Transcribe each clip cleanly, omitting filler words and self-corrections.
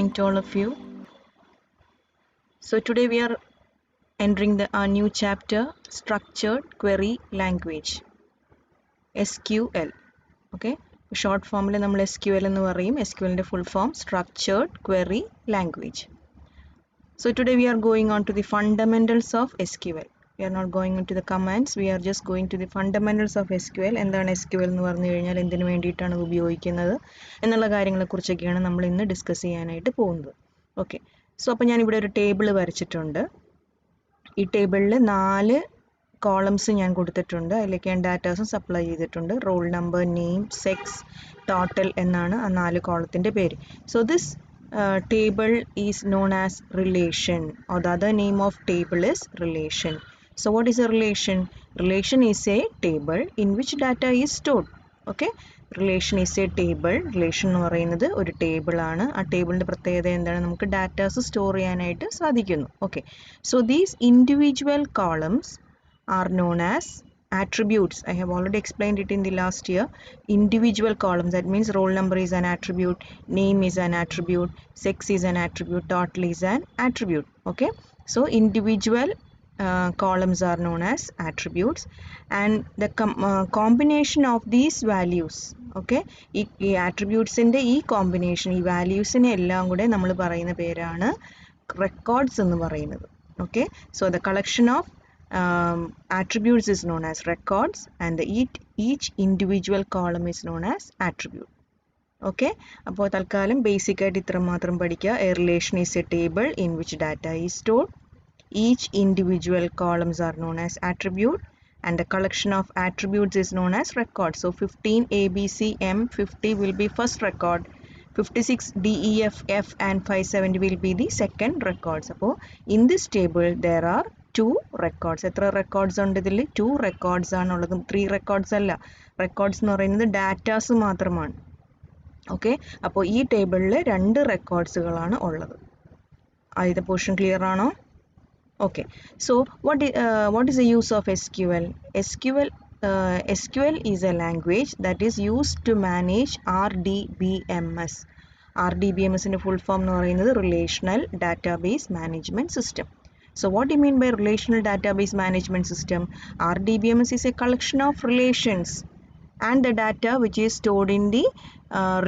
morning to all of you. So today we are entering our new chapter, Structured Query Language, SQL. Okay, short form we will SQL ennu parayum. SQL inde full form Structured Query Language. So today we are going on to the fundamentals of SQL. We are not going into the commands, we are just going to the fundamentals of SQL. എന്താണ് SQL എന്ന് പറഞ്ഞു കഴിഞ്ഞാൽ എന്തിനു വേണ്ടിയിട്ടാണ് ഉപയോഗിക്കുന്നത് എന്നുള്ള കാര്യങ്ങളെക്കുറിച്ചൊക്കെയാണ് നമ്മൾ ഇന്ന് ഡിസ്കസ് ചെയ്യാനായിട്ട് പോകുന്നത്. ഓക്കെ, സോ അപ്പോൾ ഞാനിവിടെ ഒരു ടേബിൾ വരച്ചിട്ടുണ്ട്. ഈ ടേബിളിൽ 4 കോളംസ് ഞാൻ കൊടുത്തിട്ടുണ്ട്. അതിലേക്ക് ഞാൻ ഡാറ്റാസും സപ്ലൈ ചെയ്തിട്ടുണ്ട്. Roll number, name, sex, total എന്നാണ് ആ 4 കോളത്തിൻ്റെ പേര്. So this table is known as relation, or the other name of table is relation. So what is a relation? Relation is a table in which data is stored. Okay, relation is a table. Relation എന്ന് പറയുന്നത് ഒരു table ആണ്. ആ ടേബിളിൻ്റെ പ്രത്യേകത എന്താണ്? നമുക്ക് datas store ചെയ്യാനായിട്ട് സാധിക്കുന്നു. Okay, so these individual columns are known as attributes. I have already explained it in the last year. Individual columns, that means roll number is an attribute, name is an attribute, sex is an attribute, total is an attribute. Okay, so individual columns are known as attributes, and the combination of these values, okay, ഈ attributesന്റെ ഈ combination, ഈ valuesനെ എല്ലാം കൂടെ നമ്മൾ പറയുന്ന പേരാണ് records എന്ന് പറയുന്നത്. Okay, so the collection of attributes is known as records, and each individual column is known as attribute. Okay, അപ്പോൾ തൽക്കാലം ബേസിക് ആയിട്ട് ഇത്ര മാത്രം പഠിക്കുക. A relation is a table in which data is stored. Each individual columns are known as attribute, and the collection of attributes is known as record. So 15 A, B, C, M, 50 will be first record, 56 D, E, F, F and 570 will be the second records. അപ്പോൾ in this table there are 2 records. എത്ര records ഉണ്ട് ഇതിൽ? 2 records ആണുള്ളത്, 3 records അല്ല. Records എന്ന് പറയുന്നത് datas മാത്രമാണ്. Okay, അപ്പോൾ ഈ ടേബിളിൽ 2 റെക്കോർഡ്സുകളാണ് ഉള്ളത്. ആദ്യത്തെ പോർഷൻ ക്ലിയർ ആണോ? Okay, so what is the use of SQL? SQL is a language that is used to manage RDBMS. RDBMSന്റെ full form എന്ന് പറയുന്നത് Relational Database Management System. So what do you mean by Relational Database Management System? RDBMS is a collection of relations and the data which is stored in the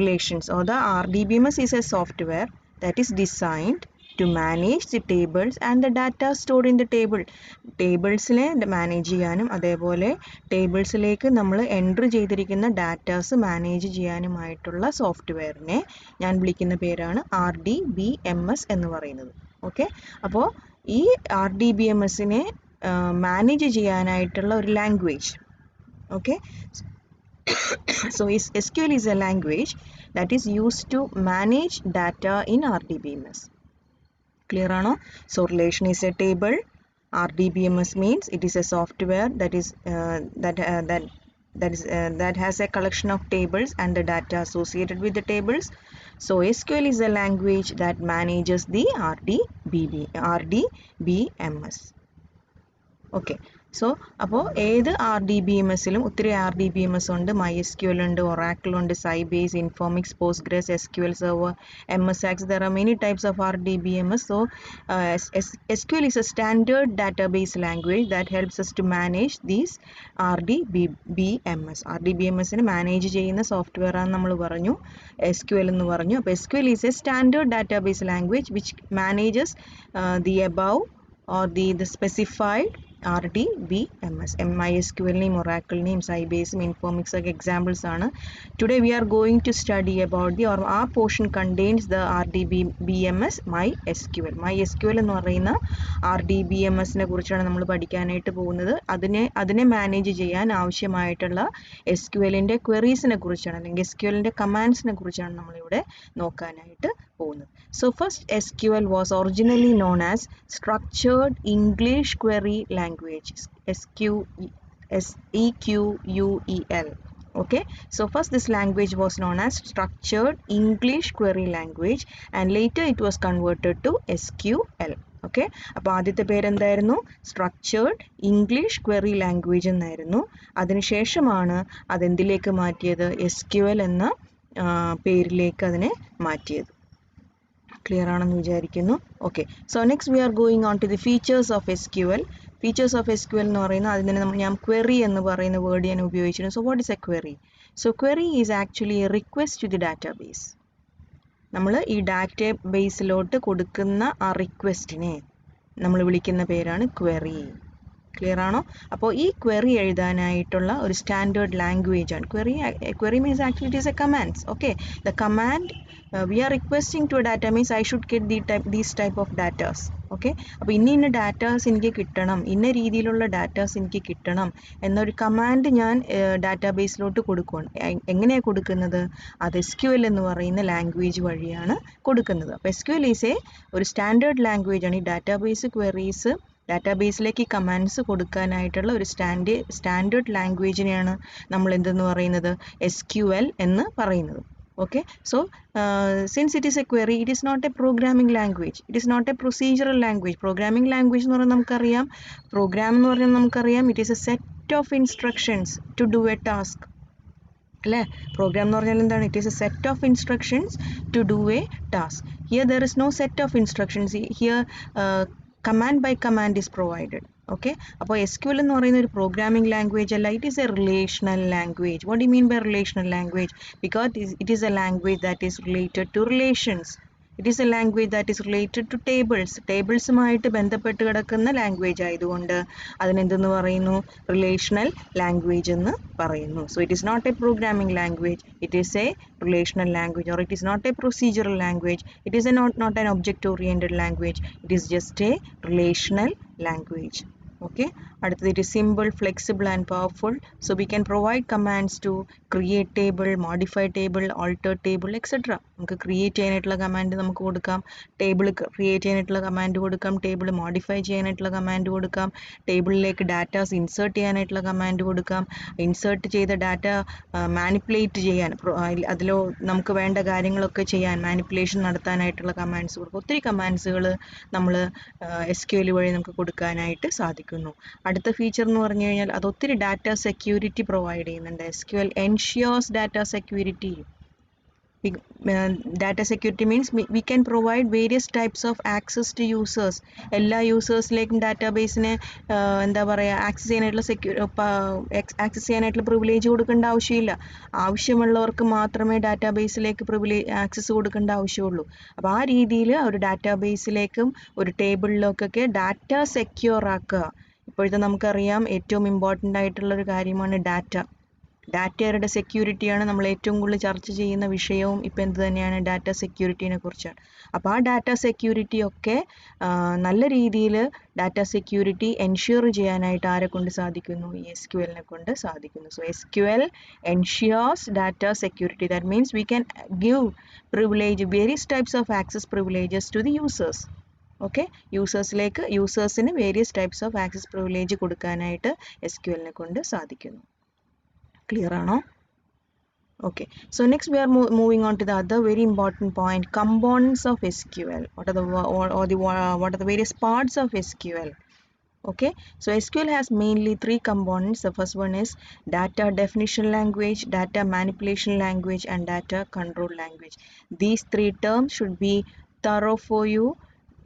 relations, or the RDBMS is a software that is designed to manage the tables and the data stored in the table. ടേബിൾസിനെ manage ചെയ്യാനും അതേപോലെ ടേബിൾസിലേക്ക് നമ്മൾ entry ചെയ്തിരിക്കുന്ന datas manage ചെയ്യാനുമായിട്ടുള്ള സോഫ്റ്റ്വെയറിനെ ഞാൻ വിളിക്കുന്ന പേരാണ് RDBMS എന്ന് പറയുന്നത്. ഓക്കെ, അപ്പോൾ ഈ RDBMSനെ മാനേജ് ചെയ്യാനായിട്ടുള്ള ഒരു language. Okay, so SQL is a language that is used to manage data in RDBMS. Clear ആണോ? So relation is a table. RDBMS means it is a software that is that has a collection of tables and the data associated with the tables. So SQL is a language that manages the RDBMS. Okay, so അപ്പോൾ ഏത് RDBMSലും ഒത്തിരി RDBMS ഉണ്ട്. MySQL ഉണ്ട്, Oracle ഉണ്ട്, Sybase, Informix, Postgres, SQL Server, MS Access. There are many types of RDBMS. So SQL is a standard database language that helps us to manage these RDBMS. RDBMSനെ manage ചെയ്യുന്ന software ആണെന്ന് നമ്മൾ പറഞ്ഞു, SQL എന്ന് പറഞ്ഞു. അപ്പോൾ SQL is a standard database language which manages the above or the specified RDBMS. MySQL name, Oracle name, Sybase, Informix ഒക്കെ examples ആണ്. Today we are going to study about our portion contains the RDBMS MySQL. MySQL എന്ന് പറയുന്ന RDBMSനെ കുറിച്ചാണ് നമ്മൾ പഠിക്കാനായിട്ട് പോകുന്നത്. അതിനെ manage ചെയ്യാൻ ആവശ്യമായിട്ടുള്ള SQLന്റെ ക്വയറീസിനെ കുറിച്ചാണ്, അല്ലെങ്കിൽ SQLന്റെ കമാൻഡ്സിനെ കുറിച്ചാണ് നമ്മളിവിടെ നോക്കാനായിട്ട് പോകുന്നത്. So first SQL was originally known as Structured English Query Language, SEQUEL. Okay, so first this language was known as Structured English Query Language, and later it was converted to SQL. Okay, അപ്പോൾ ആദ്യത്തെ പേരെന്തായിരുന്നു? Structured English Query Language എന്നായിരുന്നു. അതിനുശേഷമാണ് അതെന്തിലേക്ക് മാറ്റിയത്? SQL എന്ന പേരിലേക്ക് അതിനെ മാറ്റിയത്. ക്ലിയർ ആണെന്ന് വിചാരിക്കുന്നു. Okay, so next we are going on to the features of SQL. Features of SQL എന്ന് പറയുന്നത് അതിന് ഞാൻ ക്വറി എന്ന് പറയുന്ന വേർഡ് ഞാൻ ഉപയോഗിച്ചിരുന്നു. So what is a query? So query is actually a request to the database. നമ്മൾ ഈ ഡാറ്റാബേസിലോട്ട് കൊടുക്കുന്ന ആ റിക്വസ്റ്റിനെ നമ്മൾ വിളിക്കുന്ന പേരാണ് ക്വറി. ക്ലിയർ ആണോ? അപ്പോൾ ഈ ക്വറി എഴുതാനായിട്ടുള്ള ഒരു സ്റ്റാൻഡേർഡ് ലാംഗ്വേജ് ആണ് query means actually it is a commands. Okay, the command we are requesting to a data means I should get these type of datas. Okay, അപ്പോൾ ഇന്ന ഡാറ്റാസ് എനിക്ക് കിട്ടണം, ഇന്ന രീതിയിലുള്ള ഡാറ്റാസ് എനിക്ക് കിട്ടണം എന്നൊരു കമാൻഡ് ഞാൻ ഡാറ്റാബേസിലോട്ട് കൊടുക്കുകയാണ്. എങ്ങനെയാണ് കൊടുക്കുന്നത്? അത് SQL എന്ന് പറയുന്ന ലാംഗ്വേജ് വഴിയാണ് കൊടുക്കുന്നത്. അപ്പോൾ SQL ഈസ് ഒരു സ്റ്റാൻഡേർഡ് ലാംഗ്വേജ് ആണ്. ഈ ഡാറ്റാബേസ് ക്വറീസ് ഡാറ്റാബേസിലേക്ക് കമാൻഡ്സ് കൊടുക്കാനായിട്ടുള്ള ഒരു സ്റ്റാൻഡേർഡ് ലാംഗ്വേജിനെയാണ് നമ്മൾ എന്തെന്ന് പറയുന്നത്? SQL എന്ന് പറയുന്നത്. Okay, so since it is a query, it is not a programming language, it is not a procedural language. Programming language എന്ന് പറഞ്ഞാൽ നമുക്കറിയാം, പ്രോഗ്രാം എന്ന് പറഞ്ഞാൽ നമുക്കറിയാം it is a set of instructions to do a task അല്ലേ? Program എന്ന് പറഞ്ഞാൽ എന്താണ്? It is a set of instructions to do a task. Here there is no set of instructions. Here command by command is provided. Okay, അപ്പോൾ SQL എന്ന് പറയുന്ന ഒരു programming language അല്ല, it is a relational language. What do you mean by relational language? Because it is a language that is related to relations. It is a language that is related to ടേബിൾസുമായിട്ട് ബന്ധപ്പെട്ട് കിടക്കുന്ന language ആയതുകൊണ്ട് അതിനെന്തെന്ന് പറയുന്നു? Relational language എന്ന് പറയുന്നു. So it is not a programming language, it is a relational language, or it is not a procedural language, it is not an object oriented language, it is just a relational language. Okay, അടുത്തത് it is simple, flexible and powerful. So we can provide commands to create table, modify table, alter table, etc. നമുക്ക് create ചെയ്യാനായിട്ടുള്ള command നമുക്ക് കൊടുക്കാം, table create ചെയ്യാനായിട്ടുള്ള command കൊടുക്കാം, table modify ചെയ്യാനായിട്ടുള്ള command കൊടുക്കാം, ടേബിളിലേക്ക് datas insert ചെയ്യാനായിട്ടുള്ള കമാൻഡ് കൊടുക്കാം, ഇൻസേർട്ട് ചെയ്ത ഡാറ്റ മാനിപ്പുലേറ്റ് ചെയ്യാൻ അതിലോ നമുക്ക് വേണ്ട കാര്യങ്ങളൊക്കെ ചെയ്യാൻ മാനിപ്പുലേഷൻ നടത്താനായിട്ടുള്ള കമാൻഡ്സ് കൊടുക്കും. ഒത്തിരി കമാൻഡ്സുകൾ നമ്മൾ SQL വഴി നമുക്ക് കൊടുക്കാനായിട്ട് സാധിക്കുന്നു. അടുത്ത ഫീച്ചർ എന്ന് പറഞ്ഞു കഴിഞ്ഞാൽ അത് ഒത്തിരി ഡാറ്റ സെക്യൂരിറ്റി പ്രൊവൈഡ് ചെയ്യുന്നുണ്ട്. SQL ensures data security. Data security means we can provide various types of access to users. എല്ലാ യൂസേഴ്സിലേക്കും ഡാറ്റാബേസിനെ എന്താ പറയുക ആക്സസ് ചെയ്യാനായിട്ടുള്ള പ്രിവിലേജ് കൊടുക്കേണ്ട ആവശ്യമില്ല. ആവശ്യമുള്ളവർക്ക് മാത്രമേ ഡാറ്റാബേസിലേക്ക് ആക്സസ് കൊടുക്കേണ്ട ആവശ്യമുള്ളൂ. അപ്പോൾ ആ രീതിയിൽ ഒരു ഡാറ്റാബേസിലേക്കും ഒരു ടേബിളിലേക്കൊക്കെ ഡാറ്റ സെക്യൂർ ആക്കുക. ഇപ്പോഴത്തെ നമുക്കറിയാം ഏറ്റവും ഇമ്പോർട്ടൻ്റ് ആയിട്ടുള്ളൊരു കാര്യമാണ് ഡാറ്റയുടെ സെക്യൂരിറ്റിയാണ് നമ്മൾ ഏറ്റവും കൂടുതൽ ചർച്ച ചെയ്യുന്ന വിഷയവും ഇപ്പം എന്ത് തന്നെയാണ്? ഡാറ്റ സെക്യൂരിറ്റീനെ കുറിച്ചാണ്. അപ്പോൾ ആ ഡാറ്റ സെക്യൂരിറ്റി ഒക്കെ നല്ല രീതിയിൽ ഡാറ്റ സെക്യൂരിറ്റി എൻഷ്യൂർ ചെയ്യാനായിട്ട് ആരെ കൊണ്ട് സാധിക്കുന്നു? ഈ SQLനെ കൊണ്ട് സാധിക്കുന്നു. So SQL ensures data security. That means we can give various types of access privileges to the users. Okay, യൂസേഴ്സിന് various types of access privilege കൊടുക്കാനായിട്ട് SQLനെ കൊണ്ട് സാധിക്കുന്നു. ക്ലിയർ ആണോ? Okay, so next we are moving on to the other very important point, components of SQL. What are the various parts of SQL? Okay, so SQL has mainly three components. The first one is data definition language, data manipulation language, and data control language. These three terms should be thorough for you.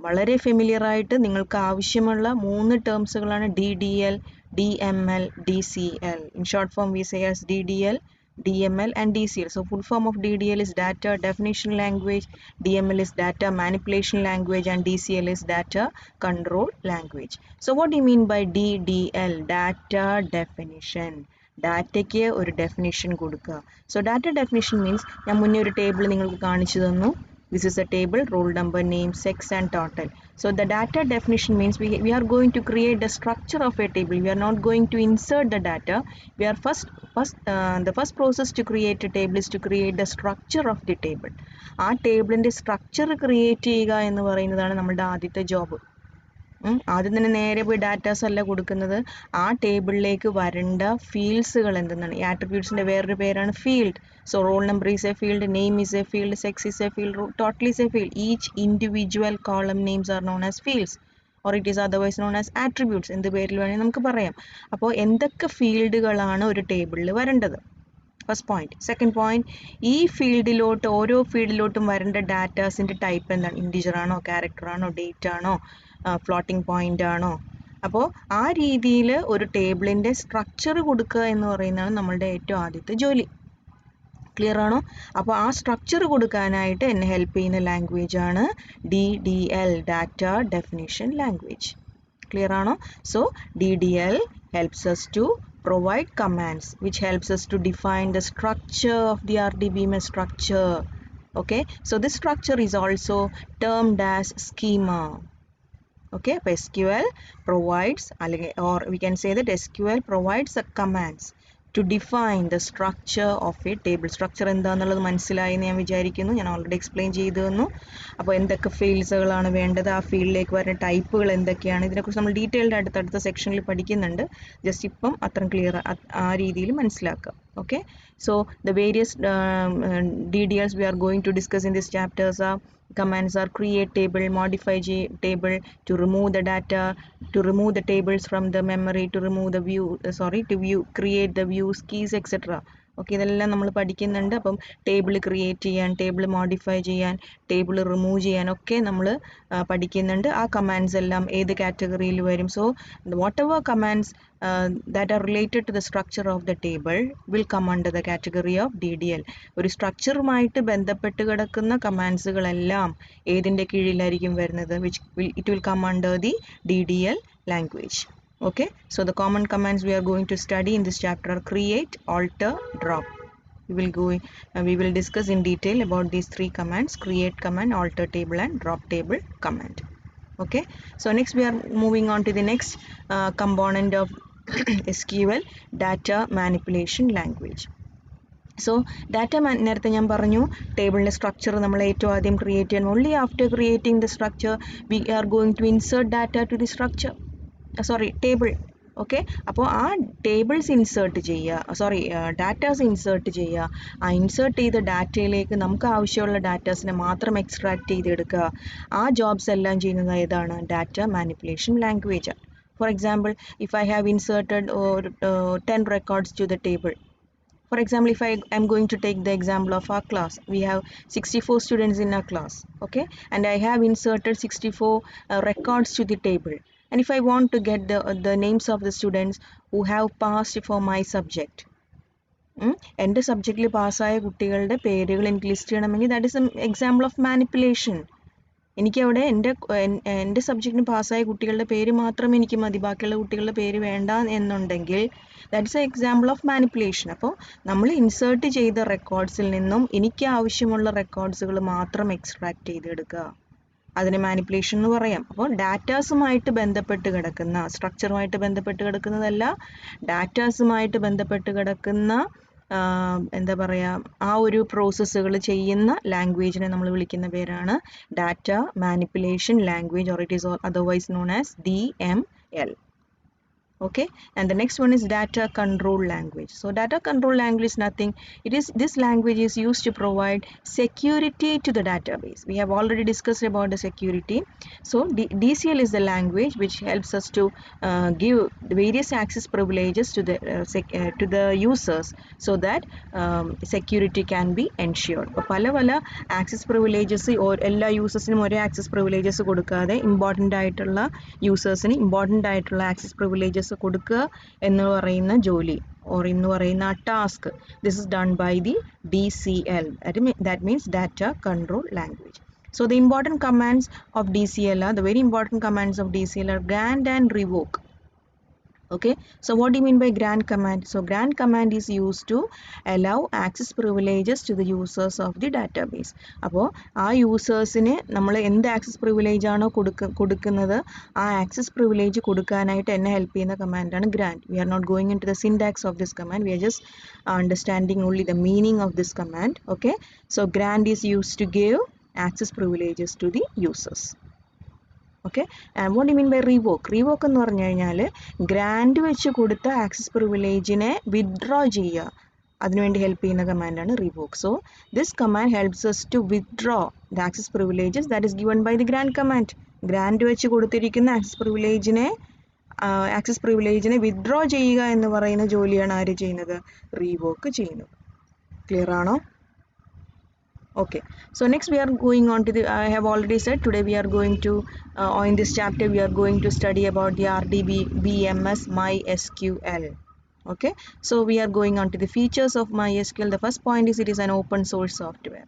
വളരെ familiar ആയിട്ട് നിങ്ങൾക്ക് ആവശ്യമുള്ള 3 ടേംസുകളാണ് DDL, DML, DCL. In short form we say as DDL, DML and DCL. So full form of DDL is data definition language, DML is data manipulation language, and DCL is data control language. So what do you mean by DDL? Data definition. ഡാറ്റയ്ക്ക് ഒരു definition കൊടുക്കുക. So data definition means ഞാൻ മുന്നേ ഒരു table നിങ്ങൾക്ക് കാണിച്ചു തന്നു. This is a table, roll number, name, sex and total. So the data definition means we are going to create the structure of a table. We are not going to insert the data. We are the first process to create a table is to create the structure of the table. ആ ടേബിളിൻ്റെ structure create ചെയ്യുക എന്ന് പറയുന്നതാണ് നമ്മുടെ ആദ്യത്തെ job. ആദ്യം തന്നെ നേരെ പോയി ഡാറ്റാസ് അല്ല കൊടുക്കുന്നത്, ആ ടേബിളിലേക്ക് വരേണ്ട ഫീൽഡ്സുകൾ എന്തെന്നാണ്. ഈ ആട്രിബ്യൂട്ട്സിൻ്റെ വേറൊരു പേരാണ് field. So roll number is A field, name is A field, sex is A field, total is A field. Each individual column names are known as fields or it is otherwise known as attributes. എന്ത് പേരിൽ വേണമെങ്കിൽ നമുക്ക് പറയാം. അപ്പോൾ എന്തൊക്കെ ഫീൽഡുകളാണ് ഒരു ടേബിളിൽ വരേണ്ടത്? First point. സെക്കൻഡ് പോയിന്റ്, ഈ ഫീൽഡിലോട്ട് ഓരോ ഫീൽഡിലോട്ടും വരേണ്ട ഡാറ്റാസിൻ്റെ ടൈപ്പ് എന്താണ്? ഇൻറ്റിജർ ആണോ, ക്യാരക്ടർ ആണോ, ഡേറ്റ് ആണോ, ഫ്ലോട്ടിംഗ് പോയിന്റ് ആണോ? അപ്പോൾ ആ രീതിയിൽ ഒരു ടേബിളിൻ്റെ സ്ട്രക്ചർ കൊടുക്കുക എന്ന് പറയുന്നതാണ് നമ്മളുടെ ഏറ്റവും ആദ്യത്തെ ജോലി. ക്ലിയർ ആണോ? അപ്പോൾ ആ സ്ട്രക്ചർ കൊടുക്കാനായിട്ട് എന്നെ ഹെൽപ്പ് ചെയ്യുന്ന ലാംഗ്വേജ് ആണ് DDL, data definition language. Clear ആണോ? So DDL helps us to provide commands which helps us to define the structure of the RDBMS structure. Okay, so this structure is also termed as schema. Okay, SQL provides, or we can say that SQL provides the commands to define the structure of a table. Structure എന്താണെന്നുള്ളത് മനസ്സിലായി എന്ന് ഞാൻ വിചാരിക്കുന്നു. ഞാൻ already explain ചെയ്തു തന്നു. അപ്പോൾ എന്തൊക്കെ ഫീൽഡ്സുകളാണ് വേണ്ടത്, ആ ഫീൽഡിലേക്ക് വരുന്ന ടൈപ്പുകൾ എന്തൊക്കെയാണ്, ഇതിനെക്കുറിച്ച് നമ്മൾ ഡീറ്റെയിൽഡ് അടുത്ത സെക്ഷനിൽ പഠിക്കുന്നുണ്ട്. ജസ്റ്റ് ഇപ്പം അത്രയും ക്ലിയർ ആ രീതിയിൽ മനസ്സിലാക്കുക. Okay, so the various DDLs we are going to discuss in this chapters are commands are create table, modify table, to remove the data, to remove the tables from the memory, to remove the view, to view, create the views, keys, etc. Okay, ഇതെല്ലാം നമ്മൾ പഠിക്കുന്നുണ്ട്. അപ്പം table create ചെയ്യാൻ, table modify ചെയ്യാൻ, table remove ചെയ്യാനൊക്കെ നമ്മൾ പഠിക്കുന്നുണ്ട്. ആ കമാൻഡ്സ് എല്ലാം ഏത് കാറ്റഗറിയിൽ വരും? So what ever commands that are related to the structure of the table will come under the category of DDL. ഒരു സ്ട്രക്ചറുമായിട്ട് ബന്ധപ്പെട്ട് കിടക്കുന്ന കമാൻഡ്സുകളെല്ലാം ഏതിൻ്റെ കീഴിലായിരിക്കും വരുന്നത്? it will come under the DDL language. Okay, so the common commands we are going to study in this chapter are create, alter, drop. We will discuss in detail about these three commands: create command, alter table, and drop table command. Okay, so next we are moving on to the next component of SQL, data manipulation language. So നേരത്തെ ഞാൻ പറഞ്ഞു ടേബിളിൻ്റെ structure നമ്മൾ ഏറ്റവും ആദ്യം create ചെയ്യണം. Only after creating the structure we are going to insert data to the structure, table. Okay, അപ്പോൾ ആ ടേബിൾസ് ഇൻസേർട്ട് ചെയ്യുക, ഡാറ്റാസ് ഇൻസേർട്ട് ചെയ്യുക. ആ ഇൻസേർട്ട് ചെയ്ത ഡാറ്റയിലേക്ക് നമുക്ക് ആവശ്യമുള്ള ഡാറ്റാസിനെ മാത്രം എക്സ്ട്രാക്ട് ചെയ്തെടുക്കുക. ആ ജോബ്സ് എല്ലാം ചെയ്യുന്നത് ഏതാണ്? Data manipulation language. For example, if I have inserted 10 records to the table. For example, if I am going to take the example of our class, we have 64 students in our class, okay, and I have inserted 64 records to the table. And if I want to get the names of the students who have passed for my subject, എൻ്റെ സബ്ജക്റ്റിൽ പാസ്സായ കുട്ടികളുടെ പേരുകൾ എനിക്ക് list ചെയ്യണമെങ്കിൽ that is an example of manipulation. എനിക്കവിടെ എൻ്റെ സബ്ജക്റ്റിന് പാസ്സായ കുട്ടികളുടെ പേര് മാത്രം എനിക്ക് മതി, ബാക്കിയുള്ള കുട്ടികളുടെ പേര് വേണ്ട എന്നുണ്ടെങ്കിൽ that's A example of manipulation. അപ്പോൾ നമ്മൾ ഇൻസേർട്ട് ചെയ്ത റെക്കോർഡ്സിൽ നിന്നും എനിക്ക് ആവശ്യമുള്ള റെക്കോർഡ്സുകൾ മാത്രം എക്സ്ട്രാക്ട് ചെയ്തെടുക്കുക, അതിന് മാനിപ്പുലേഷൻ എന്ന് പറയാം. അപ്പോൾ ഡാറ്റാസുമായിട്ട് ബന്ധപ്പെട്ട് കിടക്കുന്ന, സ്ട്രക്ചറുമായിട്ട് ബന്ധപ്പെട്ട് കിടക്കുന്നതല്ല, ഡാറ്റാസുമായിട്ട് ബന്ധപ്പെട്ട് കിടക്കുന്ന എന്താ പറയുക, ആ ഒരു പ്രോസസ്സുകൾ ചെയ്യുന്ന ലാംഗ്വേജിനെ നമ്മൾ വിളിക്കുന്ന പേരാണ് data manipulation language, or it is otherwise known as DML. Okay, and the next one is data control language. So data control language is nothing, this language is used to provide security to the database. We have already discussed about the security. So DCL is the language which helps us to give the various access privileges to the users so that security can be ensured. പല access privileges എല്ലാ യൂസേഴ്സിനും ഒരേ access privileges കൊടുക്കാതെ important ആയിട്ടുള്ള യൂസേഴ്സിന് important ആയിട്ടുള്ള access privileges കൊടുക്കുക എന്ന് പറയുന്ന ജോലി, or എന്ന് പറയുന്ന task, this is done by the DCL. That means data control language. So the important commands of DCL are, the very important commands of DCL are grant and revoke. Okay, so what do you mean by grant command? So grant command is used to allow access privileges to the users of the database. അപ്പോൾ ആ യൂസേഴ്സിന് നമ്മൾ എന്ത് access privilege ആണോ കൊടുക്കുന്നത്, ആ access privilege കൊടുക്കാനായിട്ട് എന്നെ help ചെയ്യുന്ന കമാൻഡാണ് grant. We are not going into the syntax of this command, we are just understanding only the meaning of this command. Okay, so grant is used to give access privileges to the users. Okay, and what you mean by revoke? Revoke എന്ന് പറഞ്ഞു കഴിഞ്ഞാൽ grand വെച്ച് കൊടുത്ത access പ്രിവിലേജിനെ withdraw ചെയ്യുക, അതിനുവേണ്ടി help ചെയ്യുന്ന കമാൻഡാണ് revoke. So this command helps us to withdraw the access privileges that is given by the grant command. Grand വെച്ച് കൊടുത്തിരിക്കുന്ന ആക്സസ് പ്രിവിലേജിനെ വിത്ഡ്രോ ചെയ്യുക എന്ന് പറയുന്ന ജോലിയാണ് ആര് ചെയ്യുന്നത്? റീവോക്ക് ചെയ്യുന്നത്. Clear ano? Okay, so next we are going on to the, I have already said today we are going to, or in this chapter we are going to study about the RDB BMS MySQL. Okay, so we are going on to the features of MySQL. The first point is it is an open source software.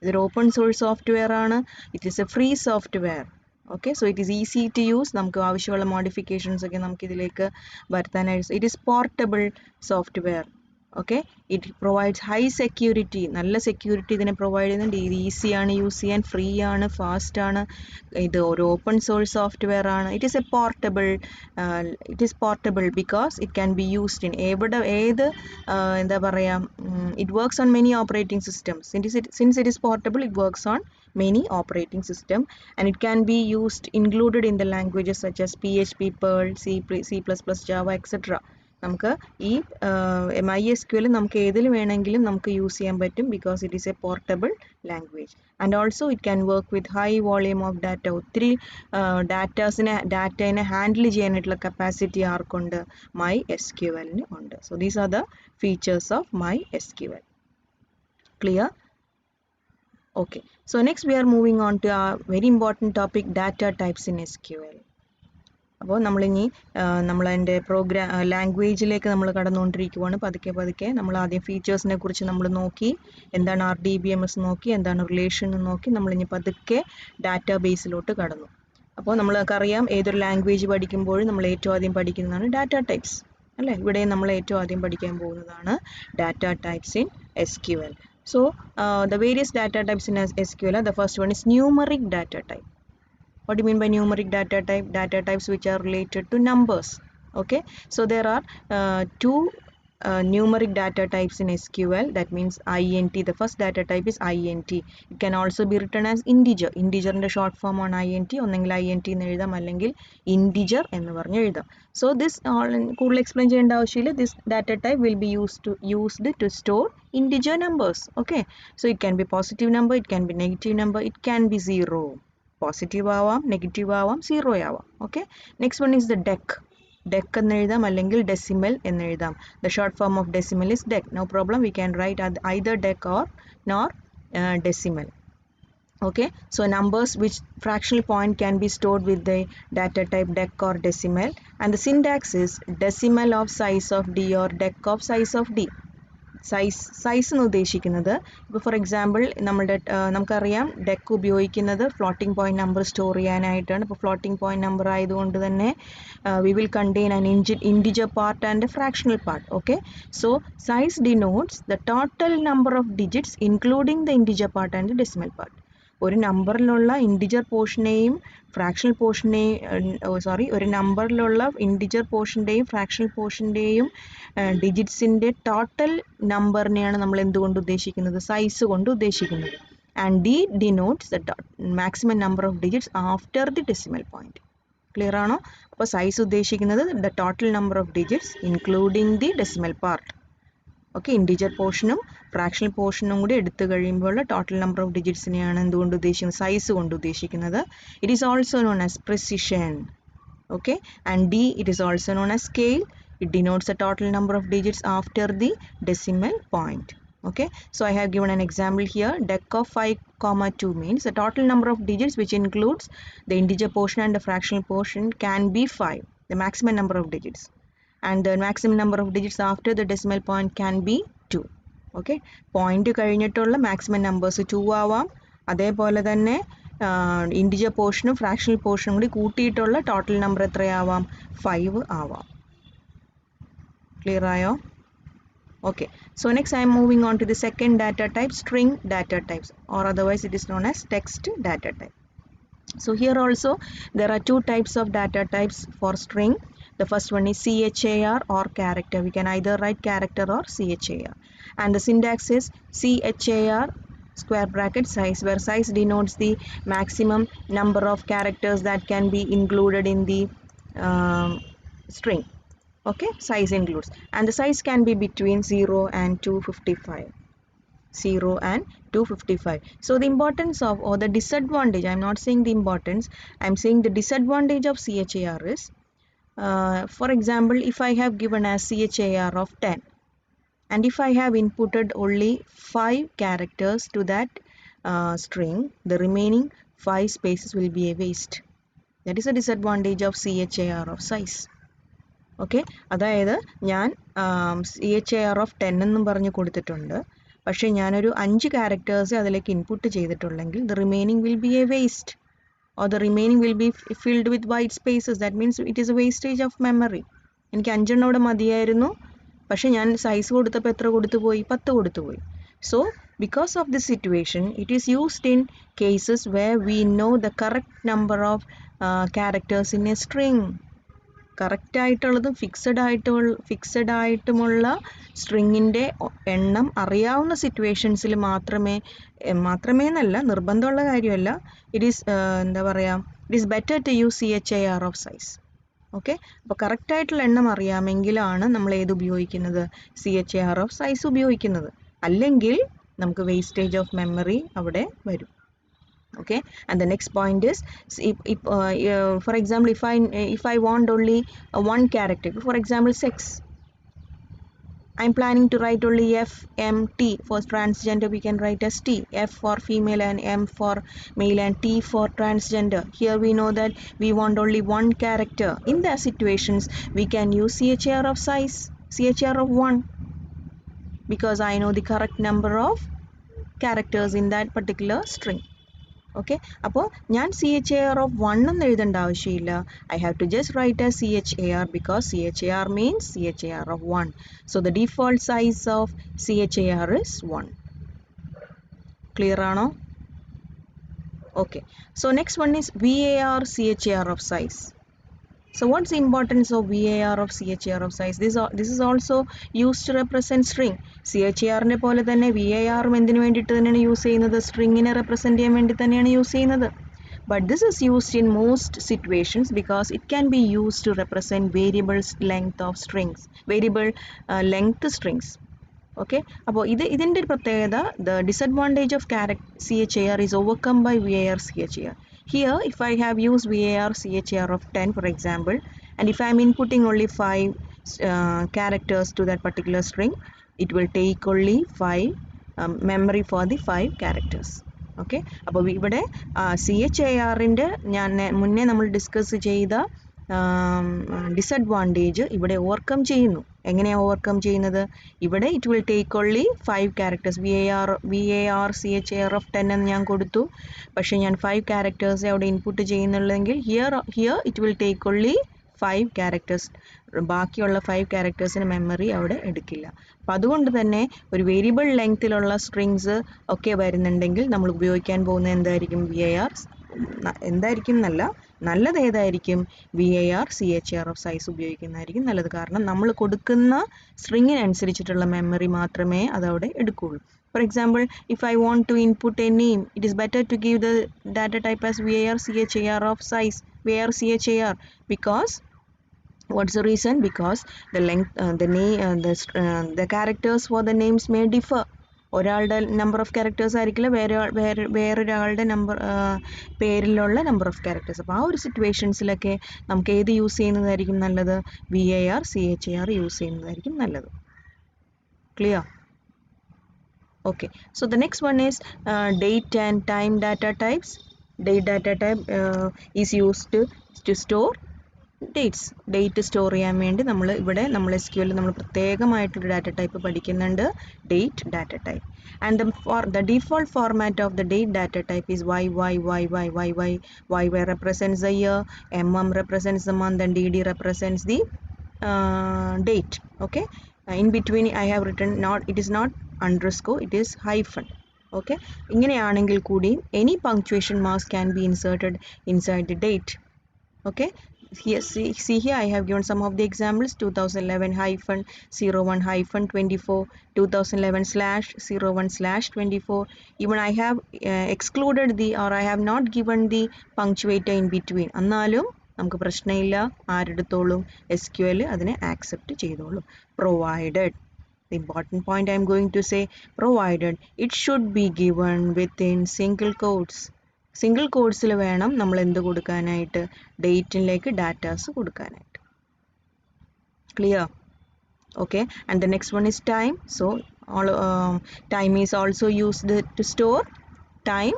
It is open source software, it is a free software. Okay, so it is easy to use. നമുക്ക് ആവശ്യമുള്ള modifications ഒക്കെ നമുക്ക് ഇതിലേക്ക് വരുത്താനായിട്ട്. It is portable software. Okay, it provides high security. നല്ല security ഇതിനെ provide ചെയ്യുന്നുണ്ട്. ഇത് easy ആണ് യൂസ് ചെയ്യാൻ, ഫ്രീ ആണ്, ഫാസ്റ്റ് ആണ്. ഇത് ഒരു open source software ആണ്. It is portable because it can be used in ഏത് എന്താ പറയുക, it works on many operating systems. Since it is portable, it works on many operating system, and it can be used included in the languages such as PHP, Perl, C++, Java, etc. നമുക്ക് ഈ MySQL നമുക്ക് ഏതിൽ വേണമെങ്കിലും നമുക്ക് use ചെയ്യാൻ പറ്റും, because it is a portable language, and also it can work with high volume of data. ഒത്തിരി ഡാറ്റേനെ handle ചെയ്യാനായിട്ടുള്ള കപ്പാസിറ്റി ആർക്കുണ്ട്? MySQL-ന് ഉണ്ട്. So these are the features of MySQL. Clear? Okay, so next we are moving on to a very important topic, data types in SQL. അപ്പോൾ നമ്മളിനി നമ്മളതിൻ്റെ ലാംഗ്വേജിലേക്ക് നമ്മൾ കടന്നുകൊണ്ടിരിക്കുവാണ്. പതുക്കെ നമ്മൾ ആദ്യം ഫീച്ചേഴ്സിനെ കുറിച്ച് നമ്മൾ നോക്കി, എന്താണ് RDBMS നോക്കി, എന്താണ് റിലേഷൻ നോക്കി, നമ്മളിനി പതുക്കെ ഡാറ്റാ ബേസിലോട്ട് കടന്നു. അപ്പോൾ നമ്മൾക്കറിയാം ഏതൊരു ലാംഗ്വേജ് പഠിക്കുമ്പോഴും നമ്മൾ ഏറ്റവും ആദ്യം പഠിക്കുന്നതാണ് ഡാറ്റ ടൈപ്സ് അല്ലേ? ഇവിടെ നമ്മൾ ഏറ്റവും ആദ്യം പഠിക്കാൻ പോകുന്നതാണ് data types in SQL. So the various data types in SQL, the first one is numeric data type. What do you mean by numeric data type? Data types which are related to numbers. Okay, so there are two numeric data types in SQL. That means INT. The first data type is INT. It can also be written as integer. Integer in the short form on INT. ഒന്നെങ്കിൽ INT എന്ന് എഴുതാം, അല്ലെങ്കിൽ integer എന്ന് പറഞ്ഞ് എഴുതാം. So this കൂടുതൽ explain ചെയ്യേണ്ട ആവശ്യമില്ല. This data type will be used to store integer numbers. Okay, so it can be positive number, it can be negative number, it can be zero. Positive ആവാം, negative ആവാം, zero ആവാം. Okay, next one is the dec എന്ന് എഴുതാം, അല്ലെങ്കിൽ decimal എന്ന് എഴുതാം. The short form of decimal is dec. No problem, we can write either dec or nor decimal. Okay, so numbers which fractional point can be stored with the data type dec or decimal, and the syntax is decimal of size of d or dec of size of d. Size എന്ന് ഉദ്ദേശിക്കുന്നത്, ഇപ്പോൾ for example നമുക്കറിയാം deck ഉപയോഗിക്കുന്നത് floating point number store ചെയ്യാനായിട്ടാണ്. ഇപ്പോൾ floating point number ആയതുകൊണ്ട് തന്നെ we will contain an integer part and a fractional part. Okay, so size denotes the total number of digits including the integer part and the decimal part. ഒരു നമ്പറിലുള്ള integer പോർഷനെയും fractional ഒരു നമ്പറിലുള്ള integer പോർഷൻ്റെയും fractional പോർഷൻ്റെയും ഡിജിറ്റ്സിൻ്റെ total നമ്പറിനെയാണ് നമ്മൾ എന്തുകൊണ്ട് ഉദ്ദേശിക്കുന്നത്? Size കൊണ്ട് ഉദ്ദേശിക്കുന്നത്. And D denotes the maximum number of digits after the decimal point. Clear ആണോ? അപ്പോൾ size ഉദ്ദേശിക്കുന്നത് the total number of digits including the decimal part. Okay, integer പോർഷനും ഫ്രാക്ഷണൽ പോർഷനും കൂടി എടുത്തു കഴിയുമ്പോൾ ടോട്ടൽ നമ്പർ ഓഫ് ഡിജിറ്റ്സിനെയാണ് എന്തുകൊണ്ട് ഉദ്ദേശിക്കുന്നത്? സൈസ് കൊണ്ട് ഉദ്ദേശിക്കുന്നത്. It is also known as precision. Okay, and D it is also known as scale. It denotes the total number of digits after the decimal point. Okay, so I have given an example here. Dec of 5,2 means the total number of digits which includes the integer portion and the fractional portion can be 5, the maximum number of digits, and the maximum number of digits after the decimal point can be 2. Okay, point കഴിഞ്ഞിട്ടുള്ള maximum numbers 2 ആവാം, അതേപോലെ തന്നെ integer portion fractional portion കൂടി കൂട്ടിയിട്ടുള്ള total number എത്രയാവാം? 5 ആവാം. Clear ആയോ? Okay, so next I am moving on to the second data type, string data types, or otherwise it is known as text data type. So here also there are two types of data types for string. The first one is char or character. We can either write character or char, and the syntax is char square bracket size, where size denotes the maximum number of characters that can be included in the string. Okay, size includes, and the size can be between 0 and 255. 0 and 255. So the importance of, or the disadvantage, I am not saying the importance, I am saying the disadvantage of char is, for example, if I have given a char of 10 and if I have inputted only 5 characters to that string, the remaining 5 spaces will be a waste. That is a disadvantage of CHAR of size. Okay, അതായത് ഞാൻ CHAR of 10 എന്നും പറഞ്ഞ് കൊടുത്തിട്ടുണ്ട്. പക്ഷേ ഞാനൊരു 5 characters അതിലേക്ക് input ചെയ്തിട്ടുള്ളെങ്കിൽ the remaining will be a waste, or the remaining will be filled with white spaces. That means it is a wastage of memory. എനിക്ക് 5 എണ്ണം അവിടെ മതിയായിരുന്നു, പക്ഷേ ഞാൻ സൈസ് കൊടുത്തപ്പോൾ എത്ര കൊടുത്തു പോയി? 10 കൊടുത്തു പോയി. So because of this situation, it is used in cases where we know the correct number of characters in a string. Correct ആയിട്ടുള്ളതും ഫിക്സഡ് ആയിട്ടുമുള്ള സ്ട്രിങ്ങിൻ്റെ എണ്ണം അറിയാവുന്ന സിറ്റുവേഷൻസിൽ മാത്രമേ എന്നല്ല, നിർബന്ധമുള്ള കാര്യമല്ല. ഇറ്റ് ഈസ് എന്താ പറയുക, it is better to use CHAR of size. Okay, അപ്പോൾ കറക്റ്റായിട്ടുള്ള എണ്ണം അറിയാമെങ്കിലാണ് നമ്മൾ ഏത് ഉപയോഗിക്കുന്നത്? CHAR of size ഉപയോഗിക്കുന്നത്. അല്ലെങ്കിൽ നമുക്ക് വേസ്റ്റേജ് ഓഫ് മെമ്മറി അവിടെ വരും. Okay, and the next point is, for example, if I want only one character, for example sex, I'm planning to write only F, M, T. For transgender we can write as T, F for female and M for male and T for transgender. Here we know that we want only one character. In that situations we can use CHAR of size, CHAR of 1, because I know the correct number of characters in that particular string. Okay, അപ്പോൾ ഞാൻ CHAR of 1 എന്ന് എഴുതേണ്ട ആവശ്യമില്ല. I have to just write as CHAR, because CHAR means CHAR of 1. So the default size of CHAR is 1. Clear ആണോ? Okay, so next one is VAR CHAR of size. So what's the importance of VAR of CHAR of size? This is also used to represent string. CHAR-നെ പോലെ തന്നെ VAR-ഉം എന്തിനു വേണ്ടിയിട്ട് തന്നെയാണ് use ചെയ്യുന്നത്? സ്ട്രിങ്ങിനെ represent ചെയ്യാൻ വേണ്ടി തന്നെയാണ് യൂസ് ചെയ്യുന്നത്. But this is used in most situations because it can be used to represent variable length of strings, variable length strings. Okay, അപ്പോൾ ഇതിൻ്റെ ഒരു പ്രത്യേകത, the disadvantage of CHAR is overcome by VAR CHAR. Here, if I have used VAR CHAR of 10, for example, and if I am inputting only 5 characters to that particular string, it will take only 5 memory for the 5 characters. Okay, അപ്പോൾ ഇവിടെ CHAR-ൻ്റെ ഞാൻ മുന്നേ നമ്മൾ discuss ചെയ്ത disadvantage ഇവിടെ overcome ചെയ്യുന്നു. എങ്ങനെയാണ് overcome ചെയ്യുന്നത്? ഇവിടെ it will take only 5 characters. VAR CHAR of 10 എന്ന് ഞാൻ കൊടുത്തു, പക്ഷേ ഞാൻ 5 characters അവിടെ ഇൻപുട്ട് ചെയ്യുന്നുള്ളെങ്കിൽ here it will take only 5 characters. ബാക്കിയുള്ള 5 charactersന് മെമ്മറി അവിടെ എടുക്കില്ല. അപ്പം അതുകൊണ്ട് തന്നെ ഒരു വേരിയബിൾ ലെങ്ത്തിലുള്ള സ്ട്രിങ്സ് ഒക്കെ വരുന്നുണ്ടെങ്കിൽ നമ്മൾ ഉപയോഗിക്കാൻ പോകുന്നത് എന്തായിരിക്കും? VAR. എന്തായിരിക്കും നല്ലത് ഏതായിരിക്കും? VAR CHAR of size ഉപയോഗിക്കുന്നതായിരിക്കും നല്ലത്. കാരണം നമ്മൾ കൊടുക്കുന്ന സ്ട്രിങ്ങിനനുസരിച്ചിട്ടുള്ള മെമ്മറി മാത്രമേ അതവിടെ എടുക്കുകയുള്ളൂ. For example, if I want to input a name, it is better to give the data type as VAR CHAR of size, VAR CHAR, because what's the reason? Because the length, the characters for the names may differ. ഒരാളുടെ number of characters ആയിരിക്കില്ല വേറൊരാളുടെ പേരിലുള്ള number of characters. അപ്പോൾ ആ ഒരു സിറ്റുവേഷൻസിലൊക്കെ നമുക്ക് ഏത് use ചെയ്യുന്നതായിരിക്കും നല്ലത്? VAR CHAR യൂസ് ചെയ്യുന്നതായിരിക്കും നല്ലത്. Clear? Okay, so the next one is date and time data types. Date data type is used to store dates. Date store ചെയ്യാൻ വേണ്ടി നമ്മൾ SQL നമ്മൾ പ്രത്യേകമായിട്ടൊരു ഡാറ്റ ടൈപ്പ് പഠിക്കുന്നുണ്ട്, date data type. And the default format of the date data type is YY represents the year, MM represents the month, and DD represents the date. Okay, in between I have written it is not underscore, it is hyphen. Okay, ഇങ്ങനെയാണെങ്കിൽ കൂടി any punctuation marks can be inserted inside the date. Okay, here see here I have given some of the examples: 2011-01-24, 2011/01/24. Even I have excluded I have not given the punctuator in between. എന്നാലും നമുക്ക് പ്രശ്നമില്ല, ആരെടുത്തോളും SQL അതിനെ accept ചെയ്തോളും. Provided, the important point I am going to say, provided it should be given within single quotes. Single കോഡ്സിൽ വേണം നമ്മൾ എന്ത് കൊടുക്കാനായിട്ട്? ഡേറ്റിലേക്ക് ഡാറ്റാസ് കൊടുക്കാനായിട്ട്. Clear? Okay, and the next one is time. So time is also used to store time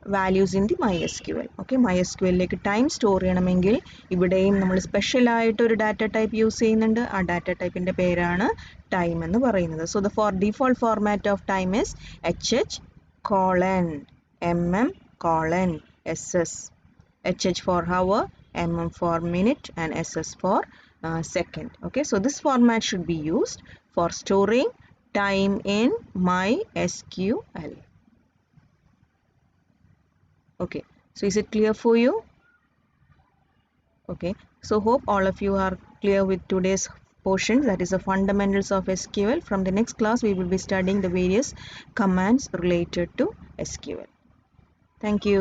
values in the MySQL. Okay, MySQL-ലേക്ക് time store ചെയ്യണമെങ്കിൽ ഇവിടെയും നമ്മൾ സ്പെഷ്യൽ ആയിട്ട് ഒരു ഡാറ്റ ടൈപ്പ് യൂസ് ചെയ്യുന്നുണ്ട്. ആ ഡാറ്റ ടൈപ്പിന്റെ പേരാണ് ടൈം എന്ന് പറയുന്നത്. So the default format of time is HH:/MM:/SS. HH for hour, MM for minute, and SS for second. Okay, so this format should be used for storing time in MySQL. Okay, so is it clear for you? Okay, so hope all of you are clear with today's portion, that is the fundamentals of SQL. From the next class we will be studying the various commands related to SQL. Thank you.